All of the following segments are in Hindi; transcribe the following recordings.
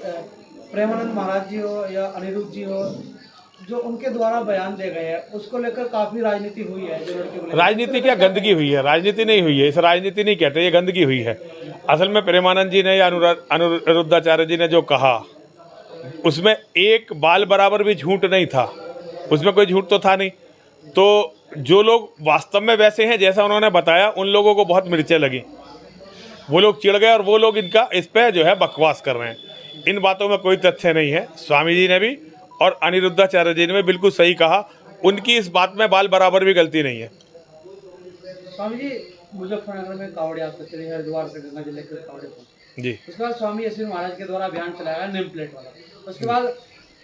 प्रेमानंद महाराज जी हो या अनिरुद्ध जी हो, जो उनके द्वारा बयान दिए गए हैं उसको लेकर काफी राजनीति हुई है। जो लड़के को राजनीति क्या, गंदगी हुई है, राजनीति नहीं हुई है, इस राजनीति नहीं कहते, ये गंदगी हुई है। असल में प्रेमानंद जी ने या अनिरुद्धाचार्य जी ने जो कहा उसमें एक बाल बराबर भी झूठ नहीं था, उसमें कोई झूठ तो था नहीं। तो जो लोग वास्तव में वैसे हैं जैसा उन्होंने बताया, उन लोगों को बहुत मिर्चें लगी, वो लोग चिढ़ गए और वो लोग इनका इस पे जो है बकवास कर रहे हैं। इन बातों में कोई तथ्य नहीं है। स्वामी जी ने भी और अनिरुद्धाचार्य जी ने भी बिल्कुल सही कहा, उनकी इस बात में बाल बराबर भी गलती नहीं है। स्वामी जी मुजफ्फरनगर में कावड़ यात्रा चली, हरिद्वार से गंगा जल लेकर कावड़ पहुंचे जी। उसके बाद स्वामी यशवी महाराज के द्वारा अभियान चलाया नेम प्लेट वाला। उसके बाद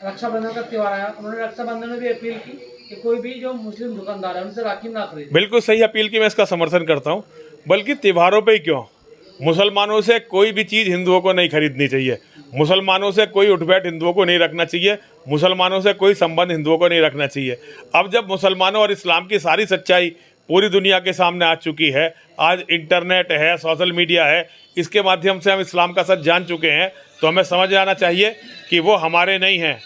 रक्षाबंधन का त्योहार आया, उन्होंने रक्षाबंधन में भी अपील की कि कोई भी जो मुस्लिम दुकानदार है उनसे राखी ना खरीदे। बिल्कुल सही अपील की, मैं इसका समर्थन करता हूँ। बल्कि त्योहारों पे ही क्यों, मुसलमानों से कोई भी चीज़ हिंदुओं को नहीं खरीदनी चाहिए, मुसलमानों से कोई उठबैठ हिंदुओं को नहीं रखना चाहिए, मुसलमानों से कोई संबंध हिंदुओं को नहीं रखना चाहिए। अब जब मुसलमानों और इस्लाम की सारी सच्चाई पूरी दुनिया के सामने आ चुकी है, आज इंटरनेट है, सोशल मीडिया है, इसके माध्यम से हम इस्लाम का सच जान चुके हैं, तो हमें समझ आना चाहिए कि वो हमारे नहीं हैं,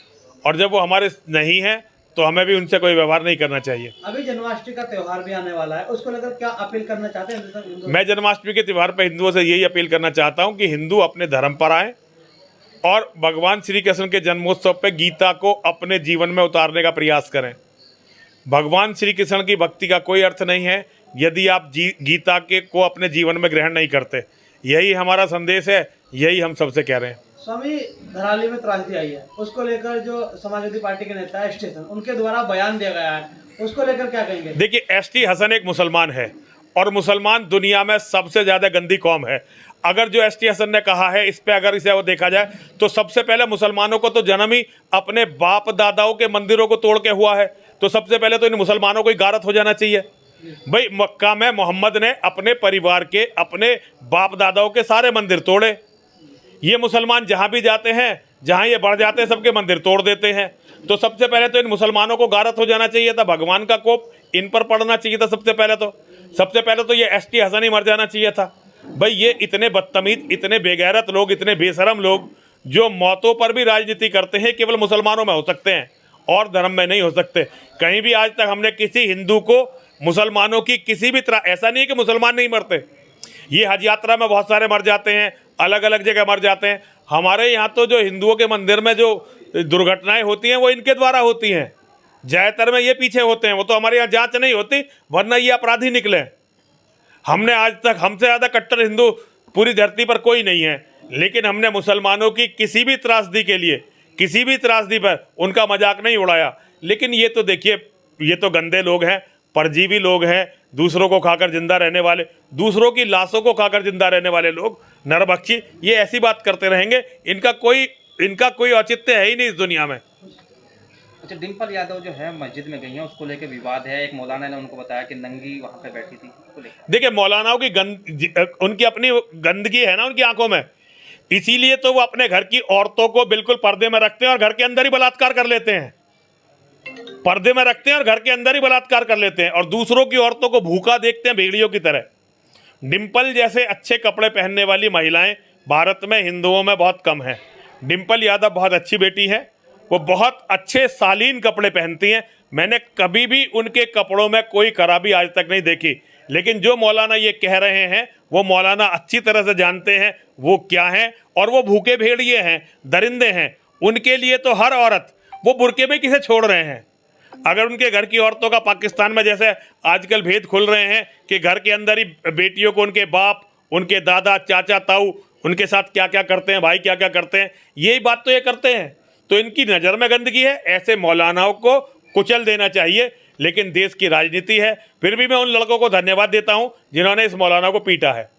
और जब वो हमारे नहीं हैं तो हमें भी उनसे कोई व्यवहार नहीं करना चाहिए। अभी जन्माष्टमी का त्योहार भी आने वाला है, उसको लेकर क्या अपील करना चाहते हैं? मैं जन्माष्टमी के त्यौहार पर हिंदुओं से यही अपील करना चाहता हूँ कि हिंदू अपने धर्म पर आएँ और भगवान श्री कृष्ण के जन्मोत्सव पे गीता को अपने जीवन में उतारने का प्रयास करें। भगवान श्री कृष्ण की भक्ति का कोई अर्थ नहीं है यदि आप गीता के को अपने जीवन में ग्रहण नहीं करते। यही हमारा संदेश है, यही हम सबसे कह रहे हैं। स्वामी, धराली में त्रासदी आई है, उसको लेकर जो समाजवादी पार्टी के नेता एस टी हसन, उनके द्वारा बयान दिया गया है, उसको लेकर क्या कहेंगे? देखिए, एस टी हसन एक मुसलमान है और मुसलमान दुनिया में सबसे ज्यादा गंदी कौम है। अगर जो एस टी हसन ने कहा है इस पे अगर इसे वो देखा जाए तो सबसे पहले मुसलमानों को तो जन्म ही अपने बाप दादाओं के मंदिरों को तोड़ के हुआ है, तो सबसे पहले तो इन मुसलमानों को ही गारत हो जाना चाहिए। भाई, मक्का में मोहम्मद ने अपने परिवार के, अपने बाप दादाओं के सारे मंदिर तोड़े। ये मुसलमान जहाँ भी जाते हैं, जहाँ ये बढ़ जाते हैं, सबके मंदिर तोड़ देते हैं। तो सबसे पहले तो इन मुसलमानों को गारत हो जाना चाहिए था, भगवान का कोप इन पर पड़ना चाहिए था। सबसे पहले तो ये एस टी हसन ही मर जाना चाहिए था। भाई, ये इतने बदतमीज, इतने बेगैरत लोग, इतने बेशरम लोग जो मौतों पर भी राजनीति करते हैं, केवल मुसलमानों में हो सकते हैं और धर्म में नहीं हो सकते। कहीं भी आज तक हमने किसी हिंदू को मुसलमानों की किसी भी तरह, ऐसा नहीं है कि मुसलमान नहीं मरते, ये हज यात्रा में बहुत सारे मर जाते हैं, अलग अलग जगह मर जाते हैं। हमारे यहाँ तो जो हिंदुओं के मंदिर में जो दुर्घटनाएं होती हैं वो इनके द्वारा होती हैं, ज़्यादातर में ये पीछे होते हैं। वो तो हमारे यहाँ जांच नहीं होती, वरना ये अपराधी निकले। हमने आज तक, हमसे ज़्यादा कट्टर हिंदू पूरी धरती पर कोई नहीं है, लेकिन हमने मुसलमानों की किसी भी त्रासदी के लिए, किसी भी त्रासदी पर उनका मजाक नहीं उड़ाया। लेकिन ये तो देखिए, ये तो गंदे लोग हैं, परजीवी लोग हैं, दूसरों को खाकर जिंदा रहने वाले, दूसरों की लाशों को खाकर जिंदा रहने वाले लोग, नरभक्षी, ये ऐसी बात करते रहेंगे। इनका कोई औचित्य है ही नहीं इस दुनिया में। अच्छा, डिम्पल यादव जो है मस्जिद में गई हैं, उसको लेकर विवाद है। एक मौलाना ने उनको बताया कि नंगी वहाँ पे बैठी थी। देखिए, मौलानाओं की उनकी अपनी गंदगी है ना उनकी आंखों में, इसीलिए तो वो अपने घर की औरतों को बिल्कुल पर्दे में रखते हैं और घर के अंदर ही बलात्कार कर लेते हैं। पर्दे में रखते हैं और घर के अंदर ही बलात्कार कर लेते हैं, और दूसरों की औरतों को भूखा देखते हैं भेड़ियों की तरह। डिम्पल जैसे अच्छे कपड़े पहनने वाली महिलाएं भारत में हिंदुओं में बहुत कम हैं। डिम्पल यादव बहुत अच्छी बेटी है, वो बहुत अच्छे शालीन कपड़े पहनती हैं। मैंने कभी भी उनके कपड़ों में कोई खराबी आज तक नहीं देखी। लेकिन जो मौलाना ये कह रहे हैं, वो मौलाना अच्छी तरह से जानते हैं वो क्या हैं, और वो भूखे भेड़िए हैं, दरिंदे हैं। उनके लिए तो हर औरत, वो बुर्के में किसे छोड़ रहे हैं? अगर उनके घर की औरतों का पाकिस्तान में जैसे आजकल भेद खुल रहे हैं कि घर के अंदर ही बेटियों को उनके बाप, उनके दादा, चाचा, ताऊ उनके साथ क्या क्या करते हैं, भाई क्या क्या करते हैं, यही बात तो ये करते हैं। तो इनकी नज़र में गंदगी है, ऐसे मौलानाओं को कुचल देना चाहिए। लेकिन देश की राजनीति है, फिर भी मैं उन लड़कों को धन्यवाद देता हूं जिन्होंने इस मौलाना को पीटा है।